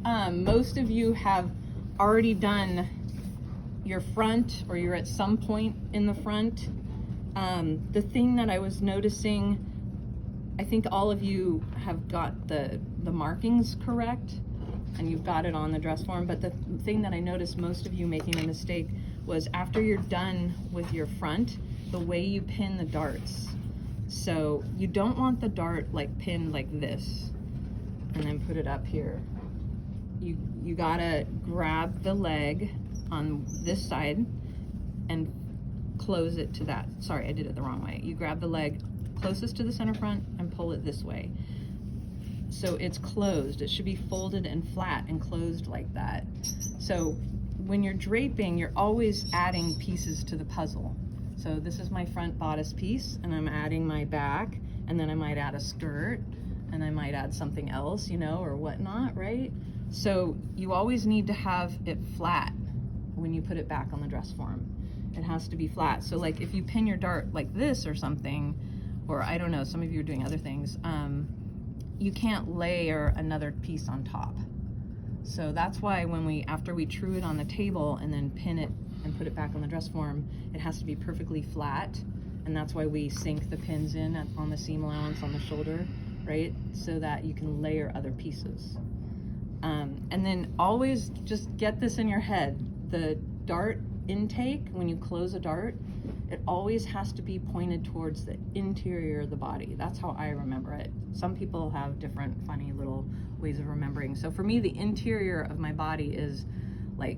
Most of you have already done your front, or you're at some point in the front. The thing that I was noticing, I think all of you have got the markings correct and you've got it on the dress form, but the thing that I noticed most of you making a mistake was after you're done with your front, the way you pin the darts. So you don't want the dart like pinned like this and then put it up here. You gotta grab the leg on this side and close it to that. Sorry, I did it the wrong way. You grab the leg closest to the center front and pull it this way. So it's closed. It should be folded and flat and closed like that. So when you're draping, you're always adding pieces to the puzzle. So this is my front bodice piece, and I'm adding my back, and then I might add a skirt, and I might add something else, you know, or whatnot, right? So you always need to have it flat when you put it back on the dress form. It has to be flat. So like if you pin your dart like this or something, or I don't know, some of you are doing other things, you can't layer another piece on top. So that's why when after we true it on the table and then pin it and put it back on the dress form, it has to be perfectly flat. And that's why we sink the pins in on the seam allowance on the shoulder, right? So that you can layer other pieces. And then always just get this in your head. The dart intake, when you close a dart, it always has to be pointed towards the interior of the body. That's how I remember it. Some people have different funny little ways of remembering. So for me, the interior of my body is like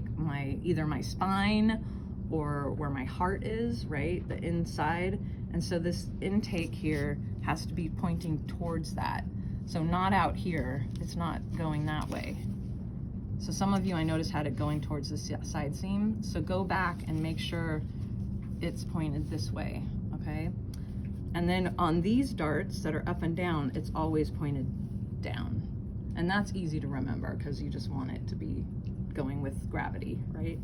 either my spine or where my heart is, right? The inside. And so this intake here has to be pointing towards that. So not out here, it's not going that way. So some of you I noticed had it going towards the side seam. So go back and make sure it's pointed this way, okay? And then on these darts that are up and down, it's always pointed down. And that's easy to remember because you just want it to be going with gravity, right?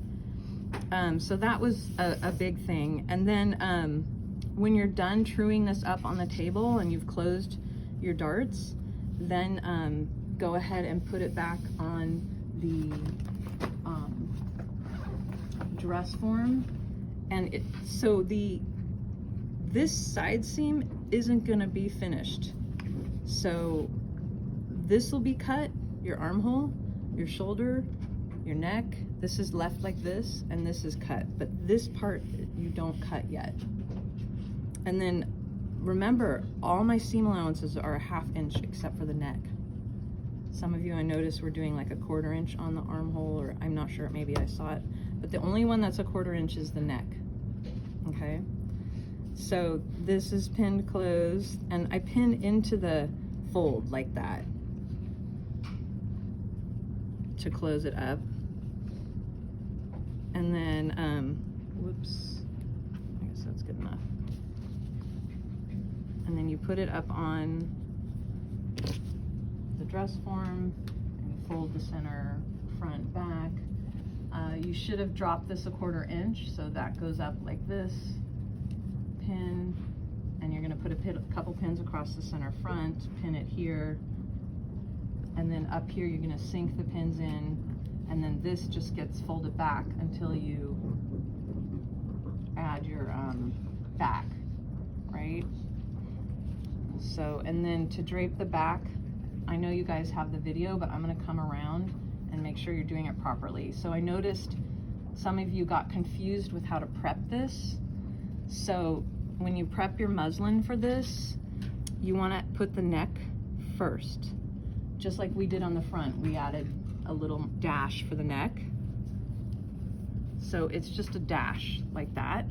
So that was a big thing. And then when you're done truing this up on the table and you've closed your darts, then go ahead and put it back on the dress form. And so this side seam isn't gonna be finished. So this will be cut, your armhole, your shoulder, your neck. This is left like this, and this is cut. But this part you don't cut yet. And then remember, all my seam allowances are a 1/2 inch except for the neck. Some of you I noticed were doing like a 1/4 inch on the armhole, or I'm not sure, maybe I saw it. But the only one that's a 1/4 inch is the neck, okay? So this is pinned closed, and I pin into the fold like that to close it up. And then, whoops, I guess that's good enough. And then you put it up on the dress form and you fold the center, front, back. You should have dropped this a 1/4 inch, so that goes up like this, pin, and you're gonna put a couple pins across the center front, pin it here, and then up here you're gonna sink the pins in, and then this just gets folded back until you add your back, right? So, and then to drape the back, I know you guys have the video, but I'm gonna come around and make sure you're doing it properly. So I noticed some of you got confused with how to prep this. So when you prep your muslin for this, you wanna put the neck first. Just like we did on the front, we added a little dash for the neck. So it's just a dash like that.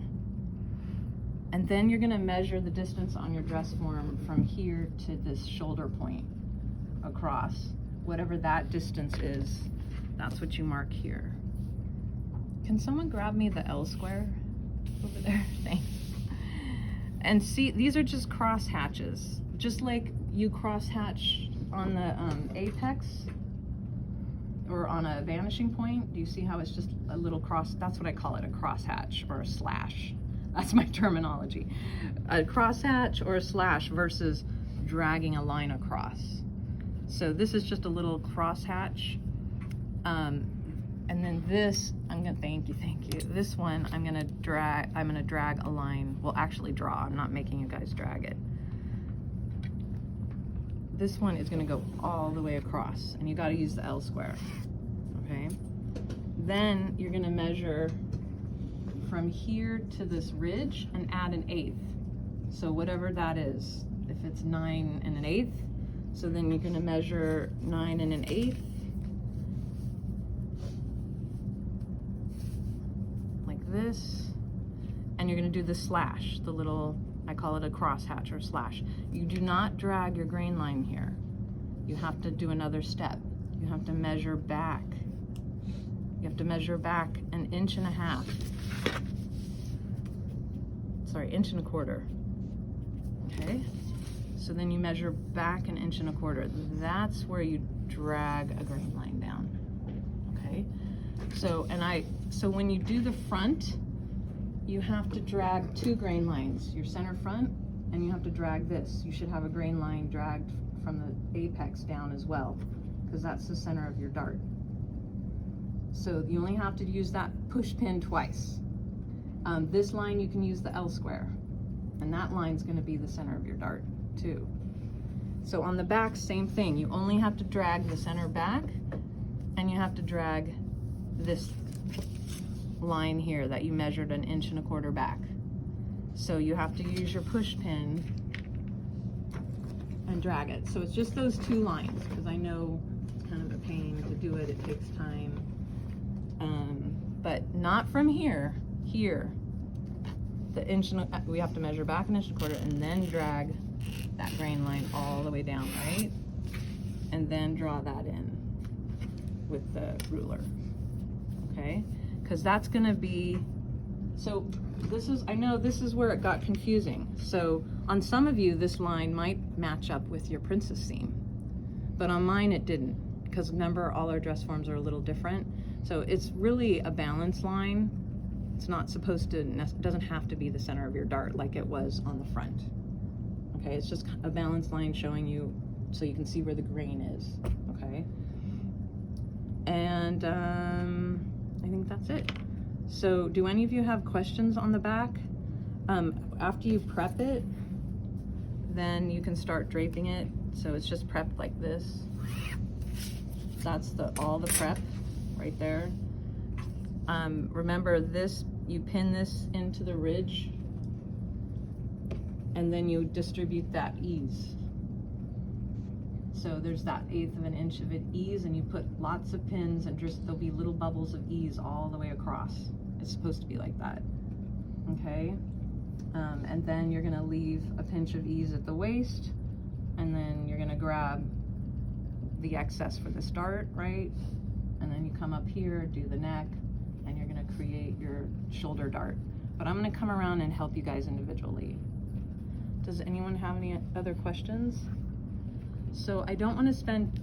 And then you're gonna measure the distance on your dress form from here to this shoulder point across. Whatever that distance is, that's what you mark here. Can someone grab me the L square over there? Thanks. And see, these are just cross hatches. Just like you cross hatch on the apex or on a vanishing point. Do you see how it's just a little cross? That's what I call it, a cross hatch or a slash. That's my terminology. A cross hatch or a slash versus dragging a line across. So this is just a little cross hatch And then this, thank you. This one, I'm gonna drag a line, well actually draw, I'm not making you guys drag it. This one is gonna go all the way across, and you gotta use the L square, okay? Then you're gonna measure from here to this ridge and add an 1/8. So whatever that is, if it's 9 1/8, so then you're gonna measure 9 1/8, like this, and you're gonna do the slash, the little, I call it a crosshatch or slash. You do not drag your grain line here. You have to do another step. You have to measure back. You have to measure back 1.5 inches. Sorry, 1 1/4 inches. Okay? So then you measure back 1.25 inches. That's where you drag a grain line down. Okay? So when you do the front, you have to drag 2 grain lines, your center front, and you have to drag this. You should have a grain line dragged from the apex down as well, because that's the center of your dart. So you only have to use that push pin twice. This line you can use the L square, and that line's going to be the center of your dart too. So on the back, same thing. You only have to drag the center back, and you have to drag this line here that you measured 1.25 inches back. So you have to use your push pin and drag it. So it's just those 2 lines, because I know it's kind of a pain to do it. It takes time. But not from here. Here, we have to measure back 1.25 inches and then drag that grain line all the way down, right? And then draw that in with the ruler, okay? Because that's gonna be, so this is, I know this is where it got confusing. So on some of you, this line might match up with your princess seam, but on mine it didn't, because remember, all our dress forms are a little different. So it's really a balance line. It's not supposed to, it doesn't have to be the center of your dart like it was on the front. Okay, it's just a balance line showing you so you can see where the grain is, okay? And I think that's it. So do any of you have questions on the back? After you prep it, then you can start draping it. So it's just prepped like this. That's all the prep right there. Remember this, you pin this into the ridge, and then you distribute that ease. So there's that 1/8 of an inch of it ease, and you put lots of pins, and just there'll be little bubbles of ease all the way across. It's supposed to be like that, okay? And then you're gonna leave a pinch of ease at the waist, and then you're gonna grab the excess for the start, right? And then you come up here, do the neck, and you're gonna create your shoulder dart. But I'm gonna come around and help you guys individually. Does anyone have any other questions? So I don't wanna spend